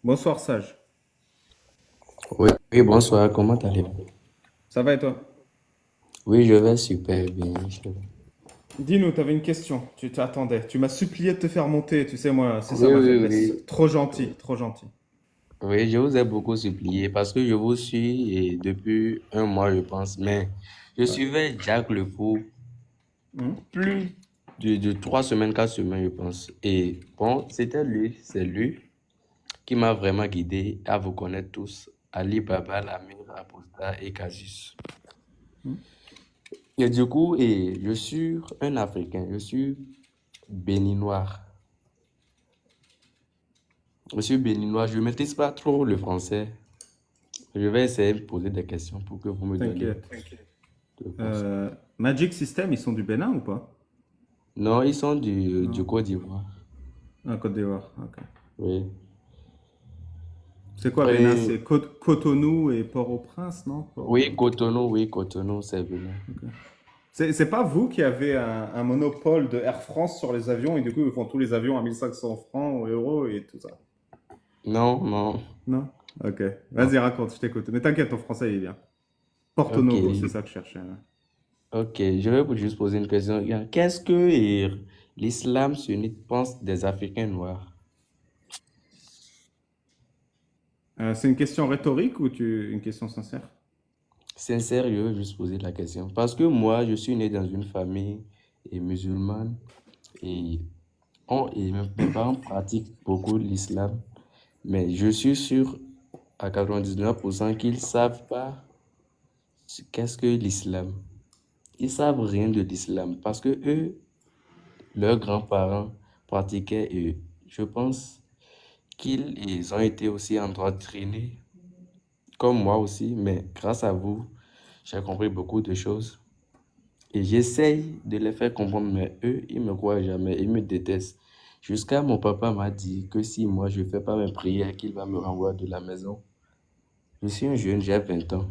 Bonsoir Sage. Oui, oui, bonsoir, comment allez-vous? Ça va et toi? Oui, je vais super bien. Dis-nous, tu avais une question. Tu t'attendais. Tu m'as supplié de te faire monter. Tu sais, moi, c'est ça Oui, ma oui, faiblesse. oui. Trop gentil, trop gentil. Oui, je vous ai beaucoup supplié parce que je vous suis et depuis un mois, je pense. Mais je Ouais. suivais Jack Le Fou Hmm. plus de 3 semaines, 4 semaines, je pense. Et bon, c'était lui, c'est lui qui m'a vraiment guidé à vous connaître tous. Ali Baba, Lamine, Aposta et Casus. Hmm. Et du coup, je suis un Africain, je suis béninois. Monsieur béninois, je ne maîtrise pas trop le français. Je vais essayer de poser des questions pour que vous me donniez T'inquiète. de réponses. Euh, Magic System, ils sont du Bénin ou pas? Non, ils sont du Non. Côte d'Ivoire. Ah, Côte d'Ivoire. Ok. Oui. C'est quoi Bénin? Et, C'est Cotonou et Port-au-Prince, non? Oui, Cotonou, c'est Bénin. Ok. C'est pas vous qui avez un monopole de Air France sur les avions et du coup, ils font tous les avions à 1500 francs ou euros et tout ça. Non, non. Non? Ok. Non. Vas-y, raconte, je t'écoute. Mais t'inquiète, ton français, il est bien. Porto Ok, Novo, c'est ça que je cherchais. Ouais. ok. Je vais vous juste poser une question. Qu'est-ce que l'islam sunnite pense des Africains noirs? C'est une question rhétorique ou une question sincère? Sincère, je veux juste poser la question. Parce que moi, je suis né dans une famille musulmane et, et mes parents pratiquent beaucoup l'islam. Mais je suis sûr à 99% qu'ils savent pas qu'est-ce que l'islam. Ils savent rien de l'islam parce que eux, leurs grands-parents pratiquaient et je pense qu'ils ont été aussi endoctrinés comme moi aussi, mais grâce à vous, j'ai compris beaucoup de choses et j'essaye de les faire comprendre, mais eux, ils me croient jamais, ils me détestent. Jusqu'à mon papa m'a dit que si moi je fais pas mes prières, qu'il va me renvoyer de la maison. Je suis un jeune, j'ai 20 ans.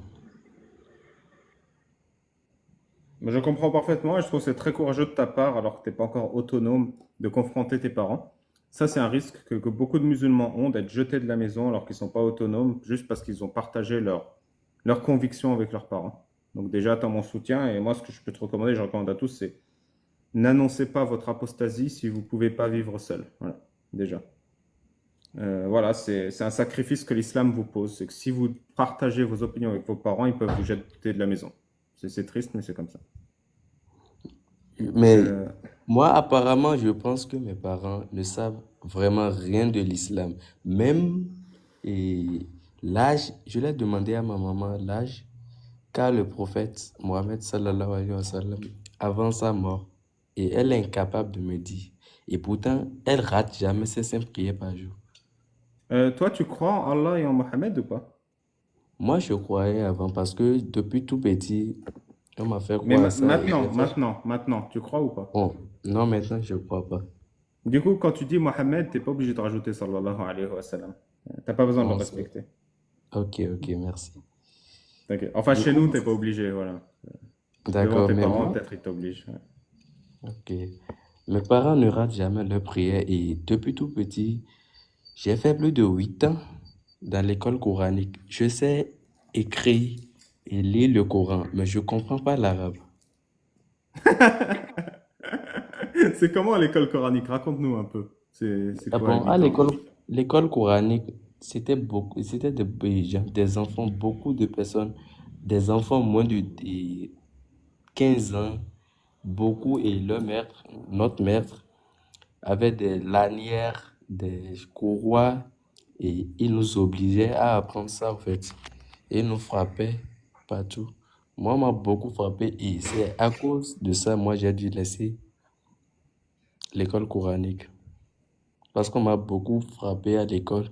Mais je comprends parfaitement et je trouve que c'est très courageux de ta part, alors que tu n'es pas encore autonome, de confronter tes parents. Ça, c'est un risque que beaucoup de musulmans ont, d'être jetés de la maison alors qu'ils ne sont pas autonomes, juste parce qu'ils ont partagé leurs convictions avec leurs parents. Donc déjà, tu as mon soutien et moi, ce que je peux te recommander, je recommande à tous, c'est n'annoncez pas votre apostasie si vous ne pouvez pas vivre seul. Voilà, déjà. Voilà, c'est un sacrifice que l'islam vous pose. C'est que si vous partagez vos opinions avec vos parents, ils peuvent vous jeter de la maison. C'est triste, mais c'est comme ça. Donc, Mais moi, apparemment, je pense que mes parents ne savent vraiment rien de l'islam. Même et l'âge, je l'ai demandé à ma maman l'âge, car le prophète Mohammed sallallahu alayhi wa sallam, avant sa mort, et elle est incapable de me dire. Et pourtant, elle rate jamais ses 5 prières par jour. toi, tu crois en Allah et en Mohammed ou pas? Moi, je croyais avant parce que depuis tout petit, on m'a fait Mais croire à ça et maintenant, j'ai fait. maintenant, tu crois ou pas? Bon, non, maintenant, je crois pas. Du coup, quand tu dis Mohammed, t'es pas obligé de rajouter sallallahu alayhi wa sallam. T'as pas besoin de le Non, respecter. ok, ok, merci. T'inquiète. Enfin, Du chez nous, coup, t'es pas obligé, voilà. Devant d'accord, tes mais parents, moi, peut-être ils t'obligent. Ouais. ok. Mes parents ne ratent jamais leur prière et depuis tout petit, j'ai fait plus de 8 ans dans l'école coranique. Je sais écrire et lire le Coran, mais je comprends pas l'arabe. C'est comment l'école coranique? Raconte-nous un peu. C'est Ah quoi, bon, 8 ans? l'école coranique, c'était des enfants, beaucoup de personnes, des enfants moins de 15 ans, beaucoup et leur maître, notre maître, avait des lanières, des courroies et il nous obligeait à apprendre ça en fait. Et il nous frappait partout. Moi, on m'a beaucoup frappé et c'est à cause de ça, moi, j'ai dû laisser l'école coranique. Parce qu'on m'a beaucoup frappé à l'école.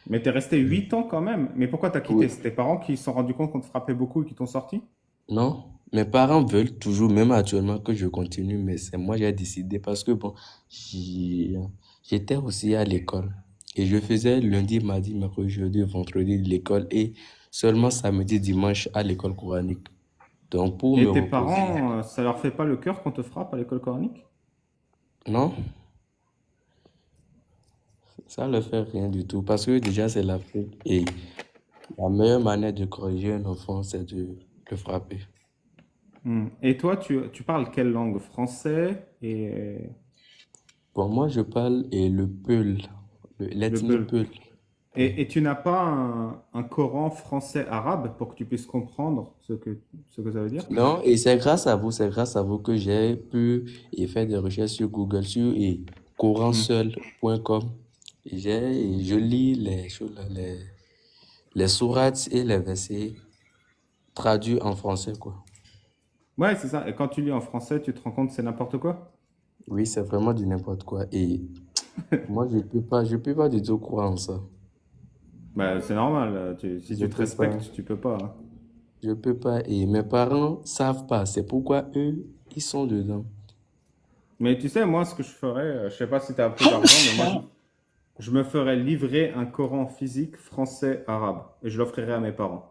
Mais t'es resté 8 ans quand même. Mais pourquoi t'as quitté? Oui. C'est tes parents qui se sont rendus compte qu'on te frappait beaucoup et qui t'ont sorti? Non, mes parents veulent toujours, même actuellement, que je continue, mais c'est moi qui ai décidé parce que bon, j'ai- j'étais aussi à l'école et je faisais lundi, mardi, mercredi, jeudi, vendredi de l'école et seulement samedi, dimanche à l'école coranique. Donc pour me Et tes reposer, parents, ça leur fait pas le cœur qu'on te frappe à l'école coranique? non, Ça ne fait rien du tout. Parce que déjà, c'est l'Afrique. Et la meilleure manière de corriger un enfant, c'est de le frapper. Et toi, tu parles quelle langue? Français et Bon, moi, je parle et le Peul, le l'ethnie Peul. Peul. Oui. Et tu n'as pas un Coran français-arabe pour que tu puisses comprendre ce que ça veut dire? Non, et c'est grâce à vous que j'ai pu et faire des recherches sur Google, sur et Hmm. coranseul.com. Et je lis les choses, là, les sourates et les versets traduits en français, quoi. Ouais, c'est ça. Et quand tu lis en français, tu te rends compte que c'est n'importe quoi? Oui, c'est vraiment du n'importe quoi. Et moi, je peux pas du tout croire en ça. Bah, c'est normal. Si Je tu te peux pas. respectes, tu peux pas, hein. Je peux pas. Et mes parents savent pas. C'est pourquoi eux, ils sont dedans. Mais tu sais, moi, ce que je ferais, je sais pas si tu as un peu d'argent, mais moi, je me ferais livrer un Coran physique français-arabe et je l'offrirais à mes parents.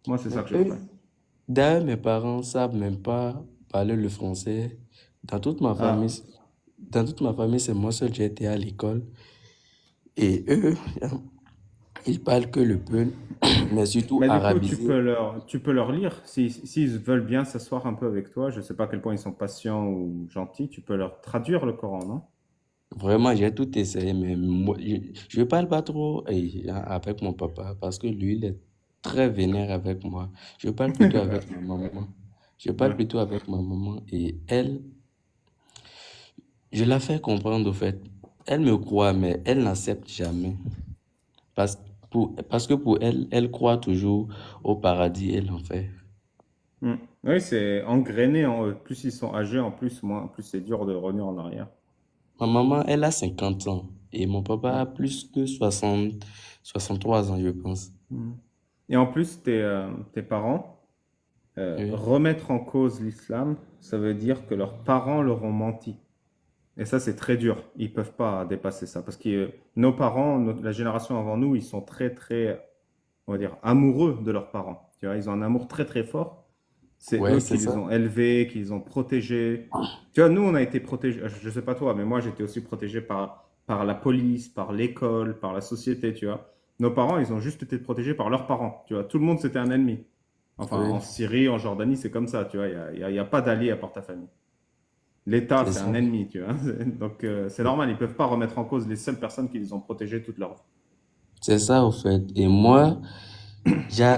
Moi, c'est ça Mais que je eux, ferais. d'ailleurs, mes parents savent même pas parler le français. Dans toute ma famille, Ah. dans toute ma famille, c'est moi seul, j'ai été à l'école. Et eux, ils parlent que le peul, mais surtout Mais du coup, arabisé. tu peux leur lire. S'ils veulent bien s'asseoir un peu avec toi, je sais pas à quel point ils sont patients ou gentils, tu peux leur traduire le Coran, non? Vraiment, j'ai tout essayé, mais moi, je parle pas trop avec mon papa parce que lui, il est très vénère avec moi. Je parle plutôt avec ma maman. Je parle Ouais. plutôt avec ma maman et elle, je la fais comprendre au fait. Elle me croit, mais elle n'accepte jamais. Parce, parce que pour elle, elle croit toujours au paradis et l'enfer. Mm. Oui, c'est engrainé en eux. Plus ils sont âgés, en plus, moins, plus c'est dur de revenir en arrière. Ma maman, elle a 50 ans et mon papa Mm. a plus que 63 ans, je pense. Mm. Et en plus, tes parents, Oui. remettre en cause l'islam, ça veut dire que leurs parents leur ont menti. Et ça, c'est très dur. Ils peuvent pas dépasser ça. Parce que nos parents, la génération avant nous, ils sont très, très, on va dire, amoureux de leurs parents. Tu vois, ils ont un amour très, très fort. C'est Ouais, eux c'est qui les ça. ont élevés, qui les ont protégés. Tu vois, nous, on a été protégés. Je sais pas toi, mais moi, j'étais aussi protégé par la police, par l'école, par la société, tu vois. Nos parents, ils ont juste été protégés par leurs parents. Tu vois, tout le monde, c'était un ennemi. Enfin, Oui, en Syrie, en Jordanie, c'est comme ça, tu vois. Il y a pas d'allié à part ta famille. L'État, c'est c'est ça. un ennemi, tu vois. Donc, c'est normal, ils peuvent pas remettre en cause les seules personnes qui les ont protégés toute leur vie. C'est ça, au fait. Et moi, j'ai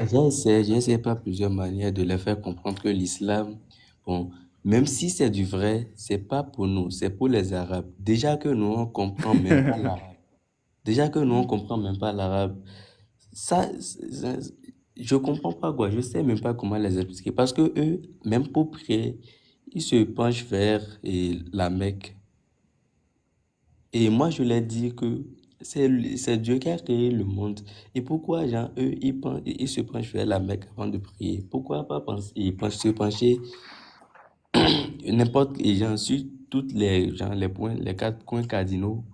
essayé par plusieurs manières de leur faire comprendre que l'islam, bon, même si c'est du vrai, c'est pas pour nous, c'est pour les Arabes. Déjà que nous, on comprend même pas l'arabe. Déjà que nous, on comprend même pas l'arabe. Je comprends pas quoi. Je sais même pas comment les expliquer. Parce que eux, même pour prier, ils se penchent vers la Mecque. Et moi, je leur dis que c'est Dieu qui a créé le monde. Et pourquoi, genre, eux, ils se penchent vers la Mecque avant de prier? Pourquoi pas penser, se pencher n'importe, et genre, sur toutes les, genre, les points, les quatre coins cardinaux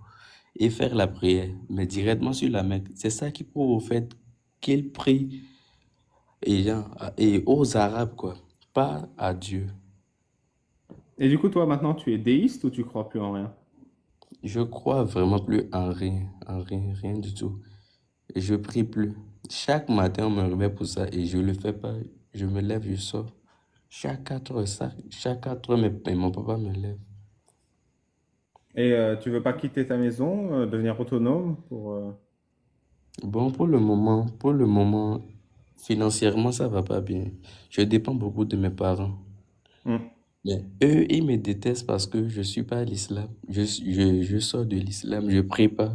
et faire la prière, mais directement sur la Mecque. C'est ça qui prouve au fait qu'ils prient et, genre, et aux Arabes, quoi, pas à Dieu. Et du coup, toi, maintenant, tu es déiste ou tu crois plus en rien? Je crois vraiment plus en rien, rien du tout. Et je prie plus. Chaque matin, on me réveille pour ça et je le fais pas. Je me lève, je sors. Chaque 4 heures, chaque 4 heures, mais mon papa me lève. Et tu veux pas quitter ta maison, devenir autonome pour... Bon, pour le moment, financièrement, ça va pas bien. Je dépends beaucoup de mes parents. Hmm. Mais eux, ils me détestent parce que je suis pas à l'islam. Je sors de l'islam, je prie pas.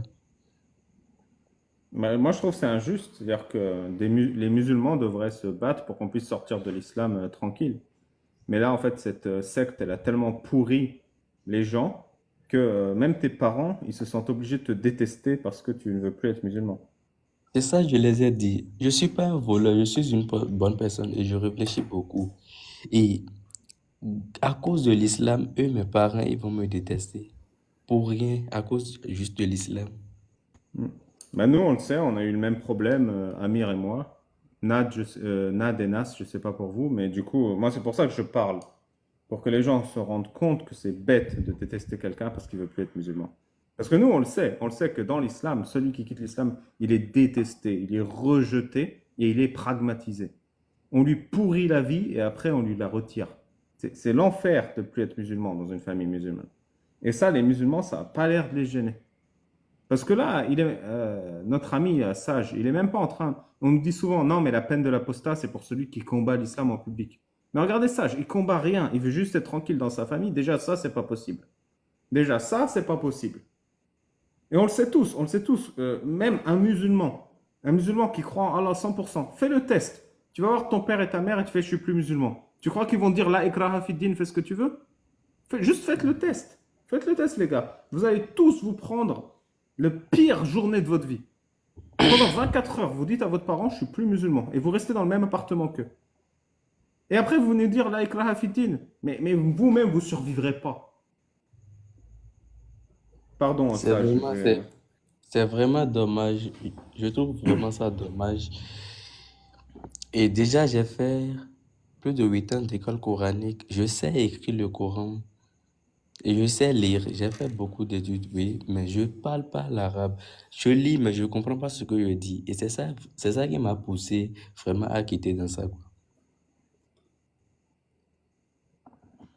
Mais moi, je trouve que c'est injuste. C'est-à-dire que les musulmans devraient se battre pour qu'on puisse sortir de l'islam tranquille. Mais là, en fait, cette secte, elle a tellement pourri les gens que même tes parents, ils se sentent obligés de te détester parce que tu ne veux plus être musulman. C'est ça, je les ai dit. Je suis pas un voleur, je suis une bonne personne et je réfléchis beaucoup. Et à cause de l'islam, eux, mes parents, ils vont me détester. Pour rien, à cause juste de l'islam. Hmm. Bah, nous, on le sait, on a eu le même problème, Amir et moi. Nad et Nas, je sais pas pour vous, mais du coup, moi, c'est pour ça que je parle. Pour que les gens se rendent compte que c'est bête de détester quelqu'un parce qu'il veut plus être musulman. Parce que nous, on le sait que dans l'islam, celui qui quitte l'islam, il est détesté, il est rejeté et il est pragmatisé. On lui pourrit la vie et après on lui la retire. C'est l'enfer de ne plus être musulman dans une famille musulmane. Et ça, les musulmans, ça n'a pas l'air de les gêner. Parce que là, notre ami sage, il est même pas en train. On nous dit souvent, non, mais la peine de l'apostat, c'est pour celui qui combat l'islam en public. Mais regardez sage, il combat rien, il veut juste être tranquille dans sa famille. Déjà, ça, c'est pas possible. Déjà, ça, c'est pas possible. Et on le sait tous, même un musulman qui croit en Allah 100%, fais le test. Tu vas voir ton père et ta mère et tu fais, je suis plus musulman. Tu crois qu'ils vont te dire, la ikraha fid din, fais ce que tu veux? Juste faites le test. Faites le test, les gars. Vous allez tous vous prendre le pire journée de votre vie. Pendant 24 heures, vous dites à votre parent, je suis plus musulman. Et vous restez dans le même appartement qu'eux. Et après, vous venez dire la ikraha fid din. Mais vous-même, vous ne survivrez pas. Pardon, C'est ça, je vraiment, vais. c'est vraiment dommage. Je trouve vraiment ça dommage. Et déjà, j'ai fait plus de 8 ans d'école coranique. Je sais écrire le Coran et je sais lire. J'ai fait beaucoup d'études, oui, mais je parle pas l'arabe. Je lis, mais je comprends pas ce que je dis. Et c'est ça qui m'a poussé vraiment à quitter dans ça, quoi.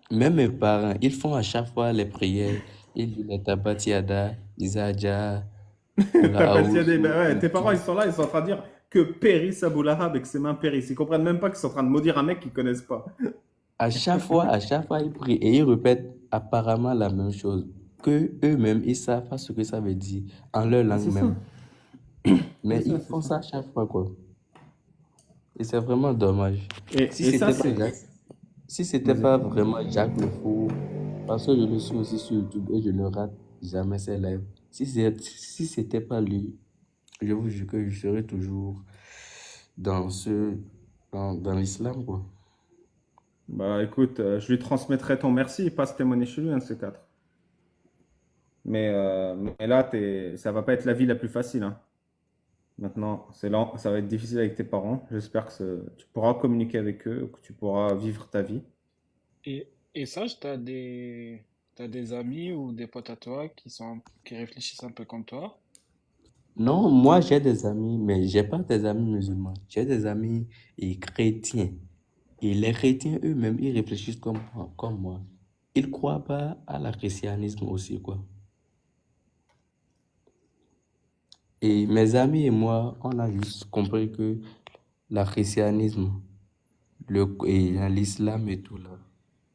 Même mes parents, ils font à chaque fois les prières. Ils disent les tabatiada, Isaja, Oula T'as pas dit, Aoussou, ben ouais, et tes parents, tout. ils sont là, ils sont en train de dire que périsse Abou Lahab et que ses mains périssent. Ils comprennent même pas qu'ils sont en train de maudire un mec qu'ils connaissent pas. À chaque fois, ils prient et ils répètent apparemment la même chose. Que eux-mêmes, ils savent pas ce que ça veut dire en leur Mais langue c'est ça, même. Mais ils c'est font ça. ça à chaque fois, quoi. Et c'est vraiment dommage. Si Et ça, c'était pas c'est. Jacques, si c'était Vas-y. pas vraiment Jacques le Fou, parce que je le suis aussi sur YouTube et je ne rate jamais ses lives. Si c'était pas lui, je vous jure que je serais toujours dans dans l'islam, quoi. Bah écoute, je lui transmettrai ton merci, il passe témoigner chez lui, un de ces quatre. Mais là, ça va pas être la vie la plus facile, hein. Maintenant, c'est lent, ça va être difficile avec tes parents. J'espère que tu pourras communiquer avec eux, que tu pourras vivre ta vie. Et Sage, t'as des amis ou des potes à toi qui réfléchissent un peu comme toi? Non, moi j'ai des amis, mais j'ai pas des amis musulmans. J'ai des amis chrétiens. Et les chrétiens eux-mêmes, ils réfléchissent comme moi. Ils croient pas à la christianisme aussi, quoi. Et mes amis et moi, on a juste compris que la christianisme, et l'islam et tout là,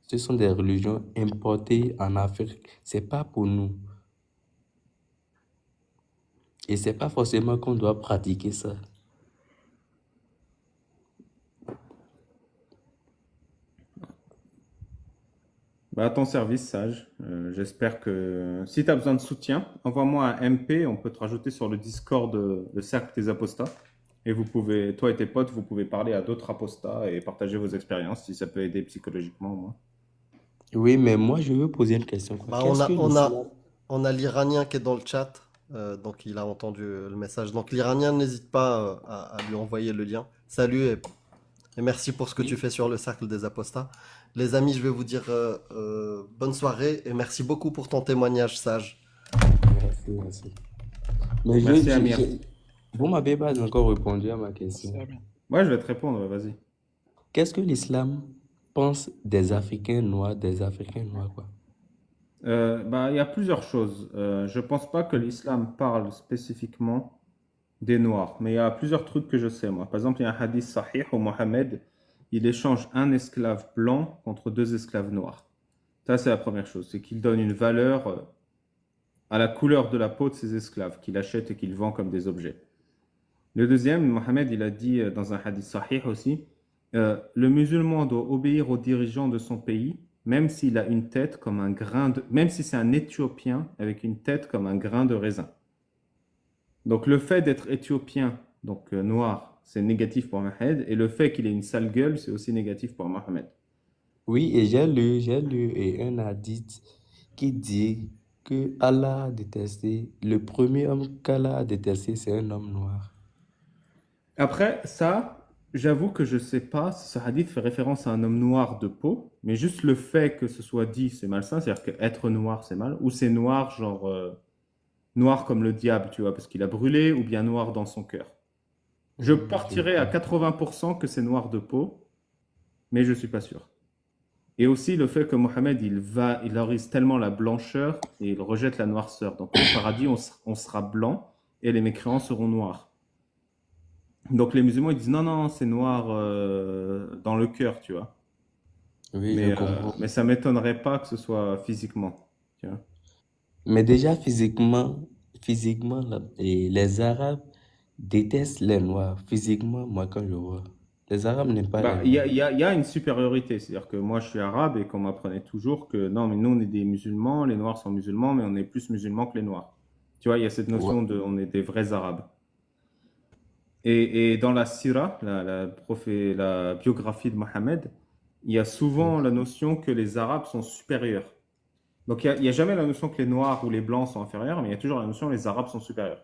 ce sont des religions importées en Afrique. C'est pas pour nous. Et c'est pas forcément qu'on doit pratiquer ça. Bah, à ton service, Sage. J'espère que si tu as besoin de soutien, envoie-moi un MP. On peut te rajouter sur le Discord, le cercle des apostats. Et vous pouvez, toi et tes potes, vous pouvez parler à d'autres apostats et partager vos expériences si ça peut aider psychologiquement au moins. Oui, mais moi, je veux poser une question, quoi. Bah, Qu'est-ce que l'islam... on a l'Iranien qui est dans le chat, donc il a entendu le message. Donc l'Iranien, n'hésite pas à lui envoyer le lien. Salut et merci pour ce que tu Oui, fais sur le cercle des apostats. Les amis, je vais vous dire bonne soirée et merci beaucoup pour ton témoignage sage. merci, merci. Mais Merci, Amir. vous m'avez pas encore répondu à ma Merci, question. Amine. Ouais, je vais te répondre, vas-y. Qu'est-ce que l'islam pense des Africains noirs, quoi? Bah, il y a plusieurs choses. Je pense pas que l'islam parle spécifiquement des Noirs, mais il y a plusieurs trucs que je sais, moi. Par exemple, il y a un hadith sahih où Mohammed, il échange un esclave blanc contre deux esclaves noirs. Ça, c'est la première chose. C'est qu'il donne une valeur à la couleur de la peau de ses esclaves, qu'il achète et qu'il vend comme des objets. Le deuxième, Mohammed, il a dit dans un hadith sahih aussi, le musulman doit obéir aux dirigeants de son pays, même s'il a une tête comme un grain de, même si c'est un Éthiopien avec une tête comme un grain de raisin. Donc le fait d'être éthiopien, donc noir, c'est négatif pour Mohammed, et le fait qu'il ait une sale gueule, c'est aussi négatif pour Mohammed. Oui, et j'ai lu et un hadith qui dit que Allah a détesté, le premier homme qu'Allah a détesté, c'est un homme noir. Après, ça, j'avoue que je ne sais pas si ce hadith fait référence à un homme noir de peau, mais juste le fait que ce soit dit, c'est malsain, c'est-à-dire qu'être noir, c'est mal, ou c'est noir, genre noir comme le diable, tu vois, parce qu'il a brûlé, ou bien noir dans son cœur. Je Je partirais à vois. 80% que c'est noir de peau, mais je suis pas sûr. Et aussi le fait que Mohammed, il valorise tellement la blancheur et il rejette la noirceur. Donc au paradis, on sera blanc et les mécréants seront noirs. Donc les musulmans, ils disent non, non, c'est noir dans le cœur, tu vois. Oui, je Mais comprends. ça m'étonnerait pas que ce soit physiquement, tu vois. Mais déjà, physiquement, et les Arabes détestent les Noirs. Physiquement, moi, quand je vois, les Arabes n'aiment pas les Bah, Noirs. il y a une supériorité, c'est-à-dire que moi je suis arabe et qu'on m'apprenait toujours que non, mais nous on est des musulmans, les noirs sont musulmans, mais on est plus musulmans que les noirs. Tu vois, il y a cette Ouais. notion de on est des vrais arabes. Et dans la sira, la biographie de Mohammed, il y a souvent la notion que les arabes sont supérieurs. Donc il y a jamais la notion que les noirs ou les blancs sont inférieurs, mais il y a toujours la notion que les arabes sont supérieurs.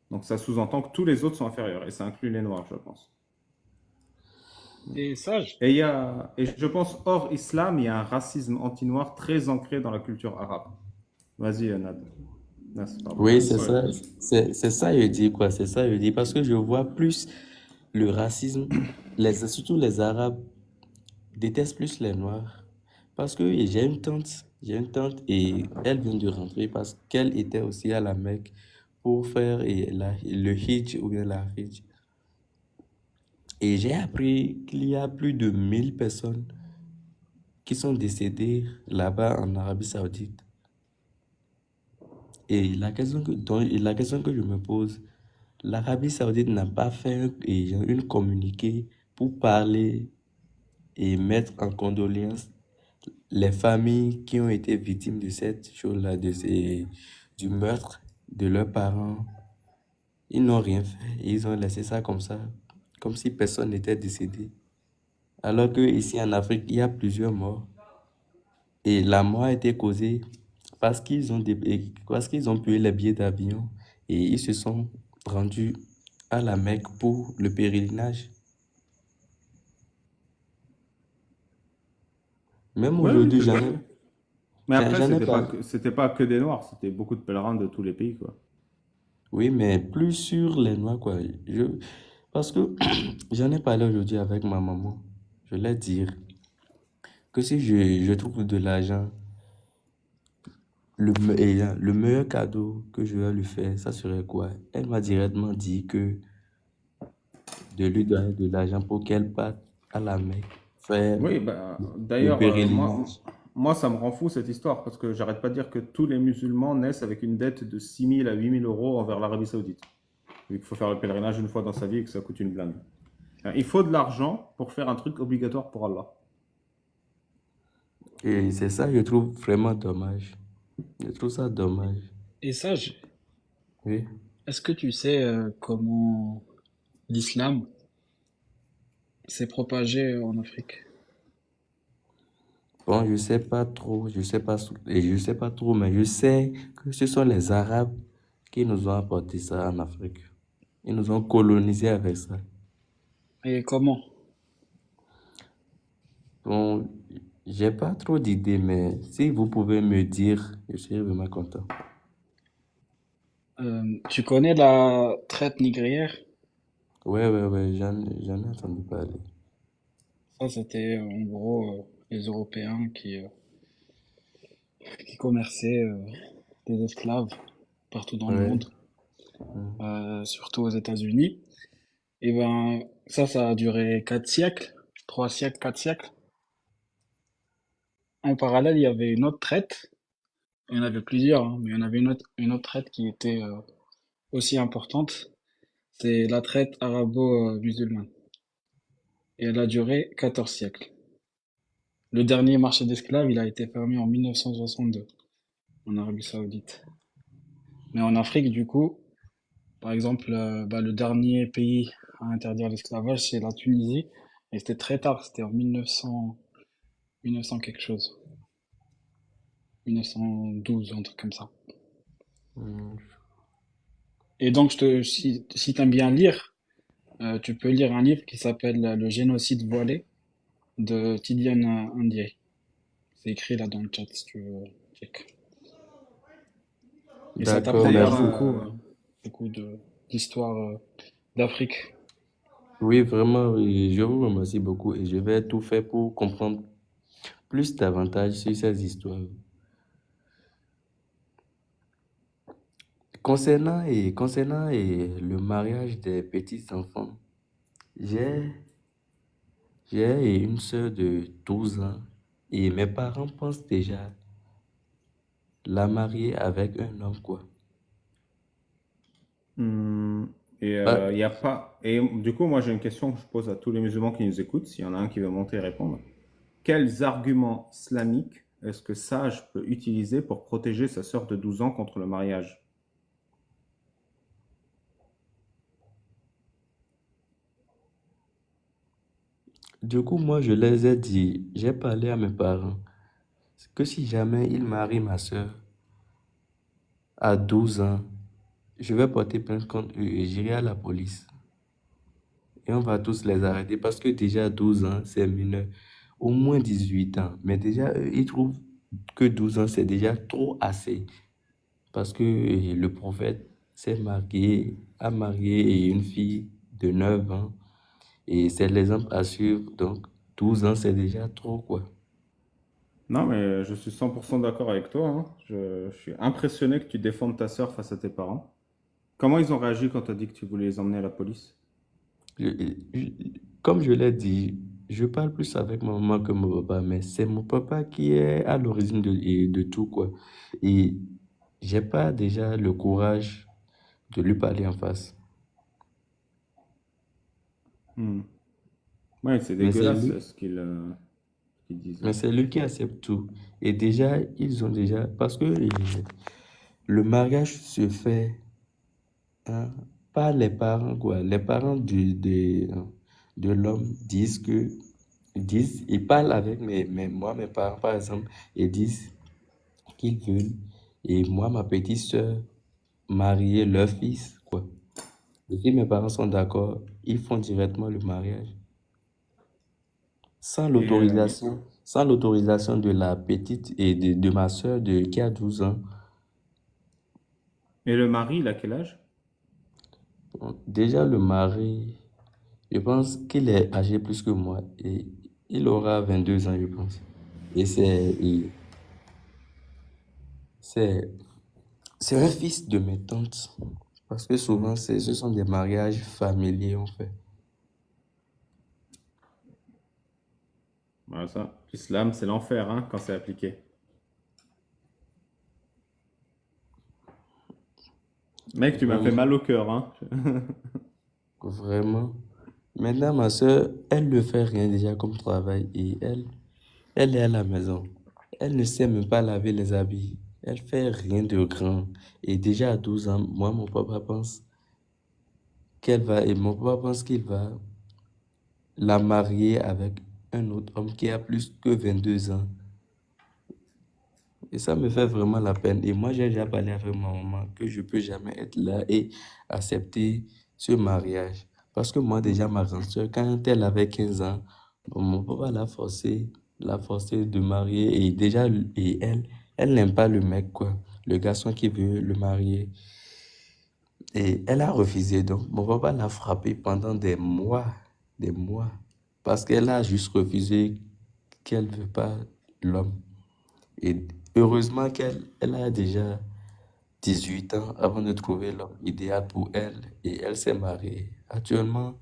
Donc ça sous-entend que tous les autres sont inférieurs, et ça inclut les noirs, je pense. Et sage. Et je pense, hors islam, il y a un racisme anti-noir très ancré dans la culture arabe. Vas-y, Nad. Nas, pardon. Oui, c'est Sorry. ça. C'est ça, je dis quoi. C'est ça, je dis. Parce que je vois plus le racisme, surtout les Arabes détestent plus les Noirs. Parce que j'ai une tante et elle vient de rentrer parce qu'elle était aussi à la Mecque pour faire le Hajj ou bien la Hajj. Et j'ai appris qu'il y a plus de 1000 personnes qui sont décédées là-bas en Arabie Saoudite. Et la question que je me pose, l'Arabie Saoudite n'a pas fait une communiqué pour parler et mettre en condoléances les familles qui ont été victimes de cette chose-là, du meurtre de leurs parents. Ils n'ont rien fait. Ils ont laissé ça comme si personne n'était décédé. Alors que ici en Afrique, il y a plusieurs morts. Et la mort a été causée parce qu'ils ont payé les billets d'avion et ils se sont rendus à la Mecque pour le pèlerinage. Même Oui, oui, aujourd'hui, tout à fait. Mais après, j'en ai pas. c'était pas que des noirs, c'était beaucoup de pèlerins de tous les pays, quoi. Oui, mais plus sur les Noirs, quoi. Parce que j'en ai parlé aujourd'hui avec ma maman. Je l'ai dit que si je trouve de l'argent, le meilleur cadeau que je vais lui faire, ça serait quoi? Elle m'a directement dit que de lui donner de l'argent pour qu'elle parte à la Mecque faire Oui, bah, le d'ailleurs, pèlerinage. moi, ça me rend fou cette histoire, parce que j'arrête pas de dire que tous les musulmans naissent avec une dette de 6 000 à 8 000 € envers l'Arabie Saoudite. Vu qu'il faut faire le pèlerinage une fois dans sa vie et que ça coûte une blinde. Il faut de l'argent pour faire un truc obligatoire pour Allah. Et c'est ça, je trouve vraiment dommage. Je trouve ça dommage. Et sage, Oui. est-ce que tu sais comment l'islam s'est propagé en Afrique? Bon, je sais pas trop, je sais pas trop, mais je sais que ce sont les Arabes qui nous ont apporté ça en Afrique. Ils nous ont colonisés avec ça. Et comment? Bon, j'ai pas trop d'idées, mais si vous pouvez me dire, je serais vraiment content. Tu connais la traite négrière? Ouais, j'en ai entendu parler. Ça, c'était en gros les Européens qui commerçaient des esclaves partout dans le Ouais. monde, Mm. surtout aux États-Unis. Et ben, ça a duré 4 siècles, 3 siècles, 4 siècles. En parallèle, il y avait une autre traite. Il y en avait plusieurs, hein, mais il y en avait une autre traite qui était aussi importante. C'est la traite arabo-musulmane. Et elle a duré 14 siècles. Le dernier marché d'esclaves, il a été fermé en 1962 en Arabie Saoudite. Mais en Afrique, du coup, par exemple, le dernier pays à interdire l'esclavage, c'est la Tunisie. Et c'était très tard, c'était en 1900 quelque chose. 1912, un truc comme ça. Mm. Et donc, si t'aimes bien lire, tu peux lire un livre qui s'appelle Le génocide voilé de Tidiane Ndiaye. C'est écrit là dans le chat si tu veux check. Et ça D'accord, t'apprendra D'ailleurs, merci. beaucoup d'histoire d'Afrique. Oui, vraiment, oui, je vous remercie beaucoup et je vais tout faire pour comprendre plus davantage sur ces histoires. Concernant le mariage des petits-enfants, j'ai j'ai une sœur de 12 ans et mes parents pensent déjà la marier avec un homme, quoi. hmm, et Pas- il y a pas. Et du coup, moi, j'ai une question que je pose à tous les musulmans qui nous écoutent, s'il y en a un qui veut monter et répondre. Quels arguments islamiques est-ce que sage peut utiliser pour protéger sa sœur de 12 ans contre le mariage? Du coup, moi, je les ai dit, j'ai parlé à mes parents que si jamais ils marient ma sœur à 12 ans, je vais porter plainte contre eux et j'irai à la police. Et on va tous les arrêter parce que déjà 12 ans, c'est mineur. Au moins 18 ans. Mais déjà, eux, ils trouvent que 12 ans, c'est déjà trop assez. Parce que le prophète a marié une fille de 9 ans. Et c'est l'exemple à suivre. Donc, 12 ans, c'est déjà trop, quoi. Non, mais je suis 100% d'accord avec toi, hein. Je suis impressionné que tu défendes ta sœur face à tes parents. Comment ils ont réagi quand tu as dit que tu voulais les emmener à la police? Je- Comme je l'ai dit, je parle plus avec ma maman que mon papa, mais c'est mon papa qui est à l'origine de tout, quoi. Et j'ai pas déjà le courage de lui parler en face. Hmm. Ouais, c'est Mais c'est dégueulasse lui, ce qu'ils disent. mais c'est lui qui accepte tout. Et déjà, ils ont déjà, parce que le mariage se fait hein, par les parents, quoi. Les parents de l'homme ils parlent avec mes parents, par exemple, et disent qu'ils veulent, et moi, ma petite soeur, marier leur fils, quoi. Et si mes parents sont d'accord, ils font directement le mariage. Sans Et, sans l'autorisation de la petite et de ma soeur qui a 12 ans. et le mari, il a quel âge? Bon, déjà, le mari, je pense qu'il est âgé plus que moi et il aura 22 ans, je pense. Et c'est, c'est un fils de mes tantes. Parce que Hmm. souvent, ce sont des mariages familiers, en fait. Voilà ça. L'islam, c'est l'enfer, hein, quand c'est appliqué. Mec, tu m'as fait Vraiment, mal au cœur, hein. vraiment. Maintenant, ma soeur, elle ne fait rien déjà comme travail et elle est à la maison. Elle ne sait même pas laver les habits. Elle fait rien de grand. Et déjà à 12 ans, mon papa pense qu'il va la marier avec un autre homme qui a plus que 22 ans. Et ça me fait vraiment la peine. Et moi, j'ai déjà parlé avec ma maman que je peux jamais être là et accepter ce mariage. Parce que moi, déjà, ma grande soeur, quand elle avait 15 ans, mon papa l'a forcé de marier. Et déjà, elle n'aime pas le mec, quoi. Le garçon qui veut le marier. Et elle a refusé. Donc, mon papa l'a frappé pendant des mois. Parce qu'elle a juste refusé qu'elle ne veut pas l'homme. Et heureusement elle a déjà 18 ans avant de trouver l'homme idéal pour elle et elle s'est mariée. Actuellement,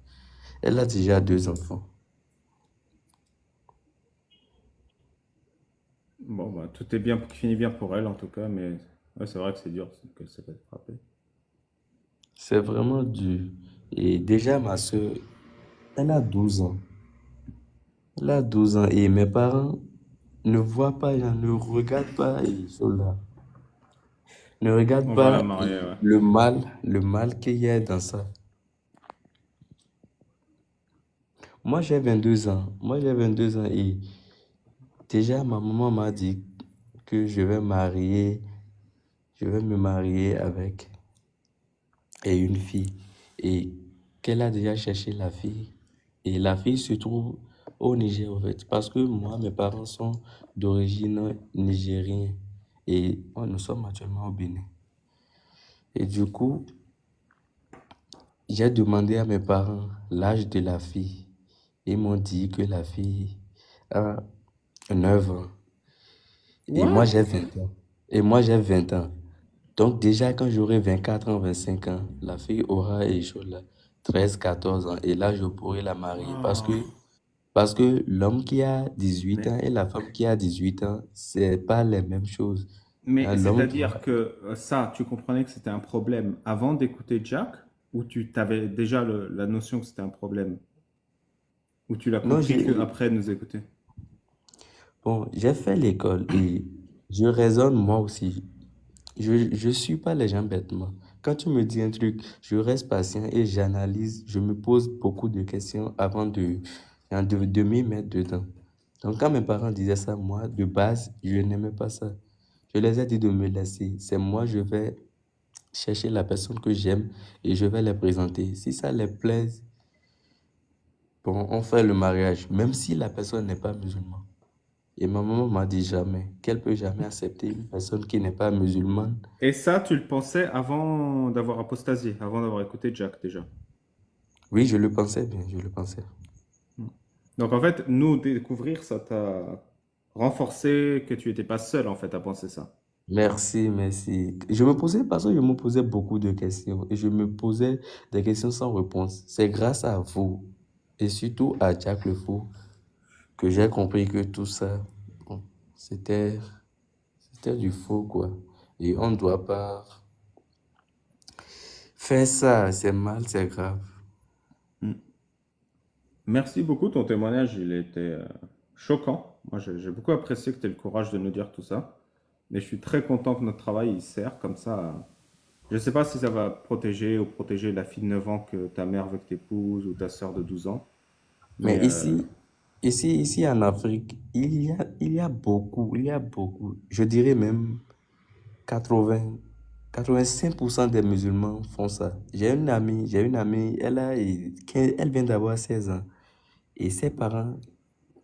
elle a déjà 2 enfants. Bon, bah, tout est bien qui finit bien pour elle, en tout cas, mais ouais, c'est vrai que c'est dur qu'elle s'est fait frapper. C'est vraiment dur. Et déjà, ma soeur, elle a 12 ans. Elle a 12 ans et mes parents ne voient pas, ne regardent pas cela. Ne regardent On va la pas marier, ouais. le mal qu'il y a dans ça. Moi, j'ai 22 ans et déjà, ma maman m'a dit que je vais me marier avec une fille et qu'elle a déjà cherché la fille. Et la fille se trouve au Niger, en fait, parce que moi, mes parents sont d'origine nigérienne et nous sommes actuellement au Bénin. Et du coup, j'ai demandé à mes parents l'âge de la fille. Ils m'ont dit que la fille a 9 ans. Et moi, What? j'ai 20 ans. Et moi, j'ai 20 ans. Donc déjà, quand j'aurai 24 ans, 25 ans, la fille aura là, 13, 14 ans. Et là, je pourrai la marier. Wow. Parce que l'homme qui a 18 Mais, ans et la femme qui a 18 ans, c'est pas les mêmes choses. mais L'homme c'est-à-dire doit... que ça, tu comprenais que c'était un problème avant d'écouter Jack, ou tu avais déjà la notion que c'était un problème, ou tu l'as Non, compris qu'après nous écouter? bon, j'ai fait l'école et je raisonne moi aussi. Je suis pas les gens bêtement. Quand tu me dis un truc, je reste patient et j'analyse, je me pose beaucoup de questions avant de m'y mettre dedans. Donc, quand mes parents disaient ça, moi, de base, je n'aimais pas ça. Je les ai dit de me laisser. C'est moi, je vais chercher la personne que j'aime et je vais les présenter. Si ça les plaise, bon, on fait le mariage, même si la personne n'est pas musulmane. Et ma maman m'a dit jamais qu'elle peut jamais accepter une personne qui n'est pas musulmane. Et ça, tu le pensais avant d'avoir apostasié, avant d'avoir écouté Jack déjà. Oui, je le pensais bien, je le pensais. Hmm. Donc en fait, nous découvrir, ça t'a renforcé que tu n'étais pas seul en fait à penser ça. Merci, merci. Je me posais, parce que je me posais beaucoup de questions et je me posais des questions sans réponse. C'est grâce à vous et surtout à Jack Le Fou que j'ai compris que tout ça, bon, c'était, c'était du faux, quoi. Et on ne doit pas faire ça. C'est mal, c'est grave. Hmm. Merci beaucoup, ton témoignage, il était choquant. Moi, j'ai beaucoup apprécié que tu aies le courage de nous dire tout ça. Mais je suis très content que notre travail il sert comme ça. Je ne sais pas si ça va protéger la fille de 9 ans que ta mère veut que tu épouses ou ta sœur de 12 ans. Mais Mais ici en Afrique, il y a beaucoup, je dirais même 80, 85% des musulmans font ça. J'ai une amie, elle vient d'avoir 16 ans et ses parents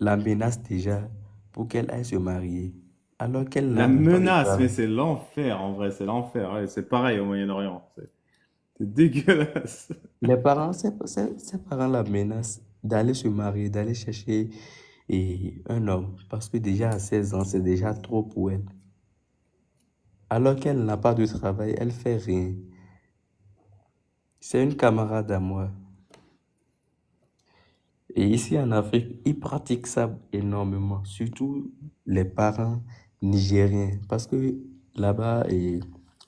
la menacent déjà pour qu'elle aille se marier, alors qu'elle la n'a même pas de menace, mais travail. c'est l'enfer en vrai, c'est l'enfer. Ouais, c'est pareil au Moyen-Orient. C'est dégueulasse. Ses parents la menacent d'aller se marier, d'aller chercher un homme, parce que déjà à 16 ans, c'est déjà trop pour elle. Alors qu'elle n'a pas de travail, elle fait rien. C'est une camarade à moi. Et ici en Afrique, ils pratiquent ça énormément, surtout les parents nigériens. Parce que là-bas et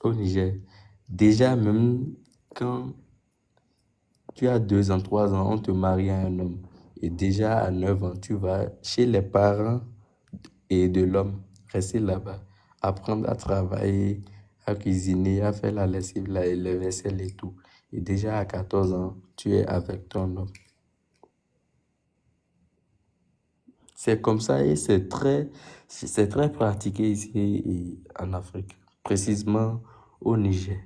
au Niger, déjà même quand tu as 2 ans, 3 ans, on te marie à un homme. Et déjà à 9 ans, tu vas chez les parents et de l'homme, rester là-bas, apprendre à travailler, à cuisiner, à faire la lessive, le vaisselle et tout. Et déjà à 14 ans, tu es avec ton homme. C'est comme ça et c'est très pratiqué ici en Afrique, précisément au Niger.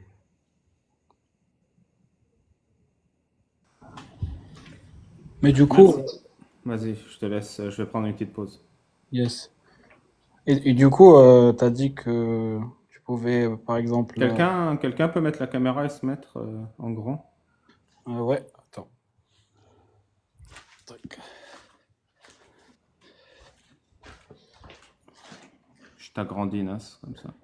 Mais du coup, Merci. Vas-y, je te laisse, je vais prendre une petite pause. yes. Et du coup, t'as dit que tu pouvais, par exemple, Quelqu'un peut mettre la caméra et se mettre en grand? ouais, attends. Tac. Je t'agrandis, Nas, comme ça.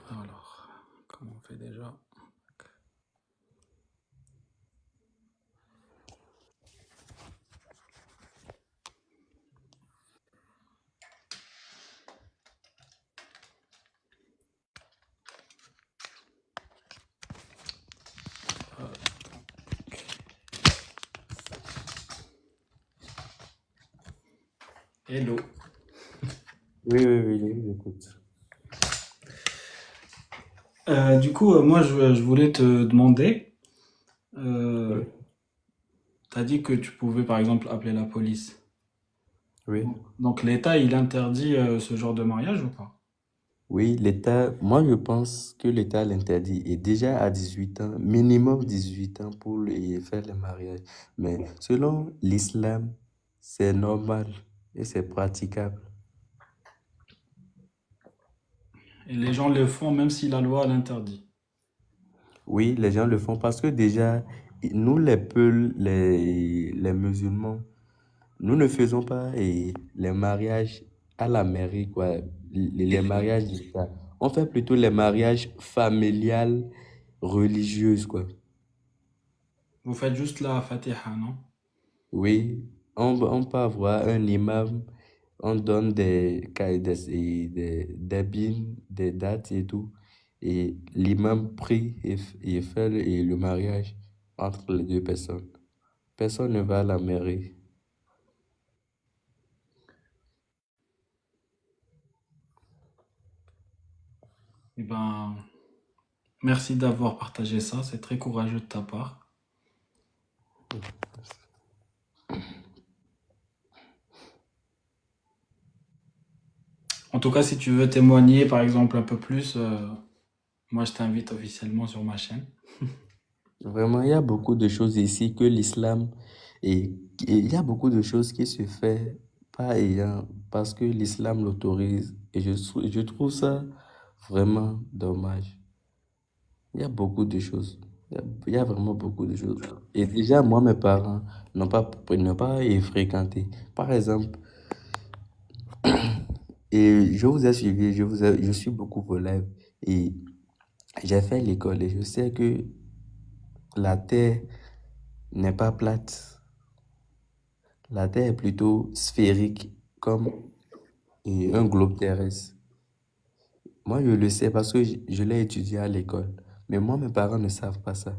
Alors, comment on fait déjà? Hello. Oui, oui, oui, oui, j'écoute. Du coup, moi, je voulais te demander, euh, Oui, t'as dit que tu pouvais, par exemple, appeler la police. oui. Donc, l'État, il interdit ce genre de mariage ou pas? Oui, moi je pense que l'État l'interdit. Et déjà à 18 ans, minimum 18 ans pour faire le mariage. Mais selon l'islam, c'est normal et c'est praticable. Et les gens le font même si la loi l'interdit. Oui, les gens le font parce que déjà, nous les Peuls, les musulmans, nous ne faisons pas les mariages à la mairie, quoi. Les mariages d'État. On fait plutôt les mariages familiales, religieuses, quoi. Vous faites juste la Fatiha, non? Oui, on peut avoir un imam, on donne des bins, des dates et tout. Et l'imam prie et fait le mariage entre les deux personnes. Personne ne va à la mairie. Eh ben, merci d'avoir partagé ça, c'est très courageux de ta part. En tout cas, si tu veux témoigner, par exemple, un peu plus, moi je t'invite officiellement sur ma chaîne. Vraiment, il y a beaucoup de choses ici que l'islam et il y a beaucoup de choses qui se fait pas ayant parce que l'islam l'autorise et je trouve ça vraiment dommage. Il y a beaucoup de choses. Il y a vraiment beaucoup de choses. Et déjà, moi, mes parents n'ont pas fréquenté. Par exemple, et je vous ai suivi, je suis beaucoup vos lives et j'ai fait l'école et je sais que la terre n'est pas plate. La Terre est plutôt sphérique, comme un globe terrestre. Moi, je le sais parce que je l'ai étudié à l'école. Mais moi, mes parents ne savent pas ça.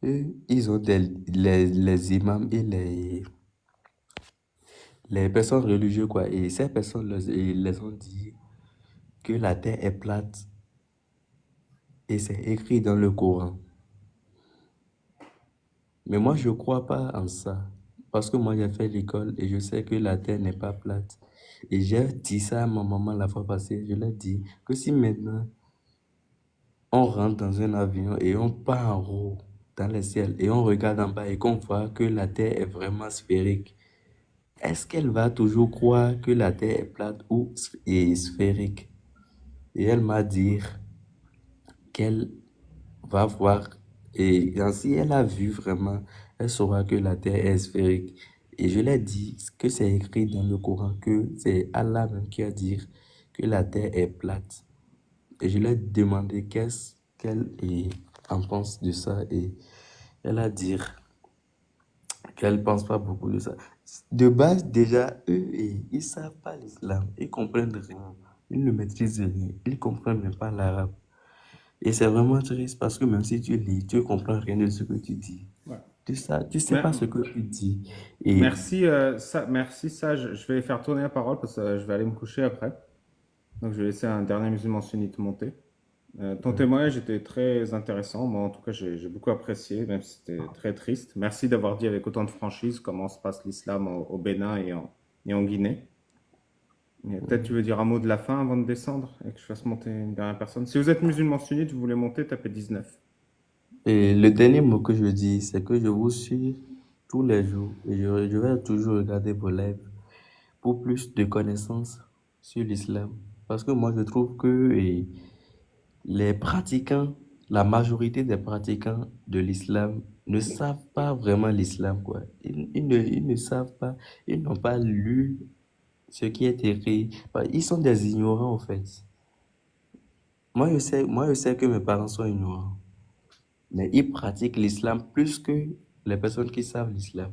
Eux, ils ont les imams et les personnes religieuses, quoi. Et ces personnes ils les ont dit que la Terre est plate. Et c'est écrit dans le Coran. Mais moi, je ne crois pas en ça. Parce que moi, j'ai fait l'école et je sais que la Terre n'est pas plate. Et j'ai dit ça à ma maman la fois passée. Je lui ai dit que si maintenant on rentre dans un avion et on part en haut dans le ciel et on regarde en bas et qu'on voit que la Terre est vraiment sphérique, est-ce qu'elle va toujours croire que la Terre est plate ou est sphérique? Et elle m'a dit qu'elle va voir et si elle a vu vraiment, elle saura que la Terre est sphérique. Et je l'ai dit que c'est écrit dans le Coran que c'est Allah même qui a dit que la Terre est plate. Et je lui ai demandé qu'est-ce qu'elle en pense de ça et elle a dit qu'elle pense pas beaucoup de ça. De base, déjà, eux, ils savent pas l'islam, ils comprennent rien, ils ne maîtrisent rien, ils comprennent même pas l'arabe. Et c'est vraiment triste parce que même si tu lis, tu comprends rien de ce que tu dis. Ouais. Tu sais pas Mer- ce que tu dis. Et Merci, merci Sage. Je vais faire tourner la parole parce que je vais aller me coucher après. Donc, je vais laisser un dernier musulman sunnite monter. Ton témoignage était très intéressant. Moi, en tout cas, j'ai beaucoup apprécié, même si c'était très triste. Merci d'avoir dit avec autant de franchise comment se passe l'islam au Bénin et en Guinée. Et peut-être tu veux dire un mot de la fin avant de descendre et que je fasse monter une dernière personne. Si vous êtes musulman sunnite, vous voulez monter, tapez 19. Et le dernier mot que je dis, c'est que je vous suis tous les jours et je vais toujours regarder vos lives pour plus de connaissances sur l'islam. Parce que moi, je trouve que les pratiquants, la majorité des pratiquants de l'islam ne savent pas vraiment l'islam, quoi. Ils ne savent pas, ils n'ont pas lu ce qui est écrit. Enfin, ils sont des ignorants, en fait. Moi, je sais que mes parents sont ignorants, mais ils pratiquent l'islam plus que les personnes qui savent l'islam.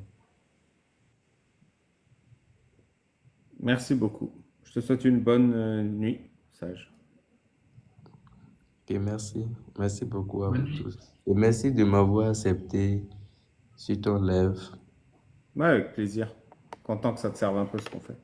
Merci beaucoup. Je te souhaite une bonne nuit, Sage. Ok, merci. Merci beaucoup à Bonne vous nuit. tous. Et merci de m'avoir accepté sur ton live. Ouais, avec plaisir. Content que ça te serve un peu ce qu'on fait.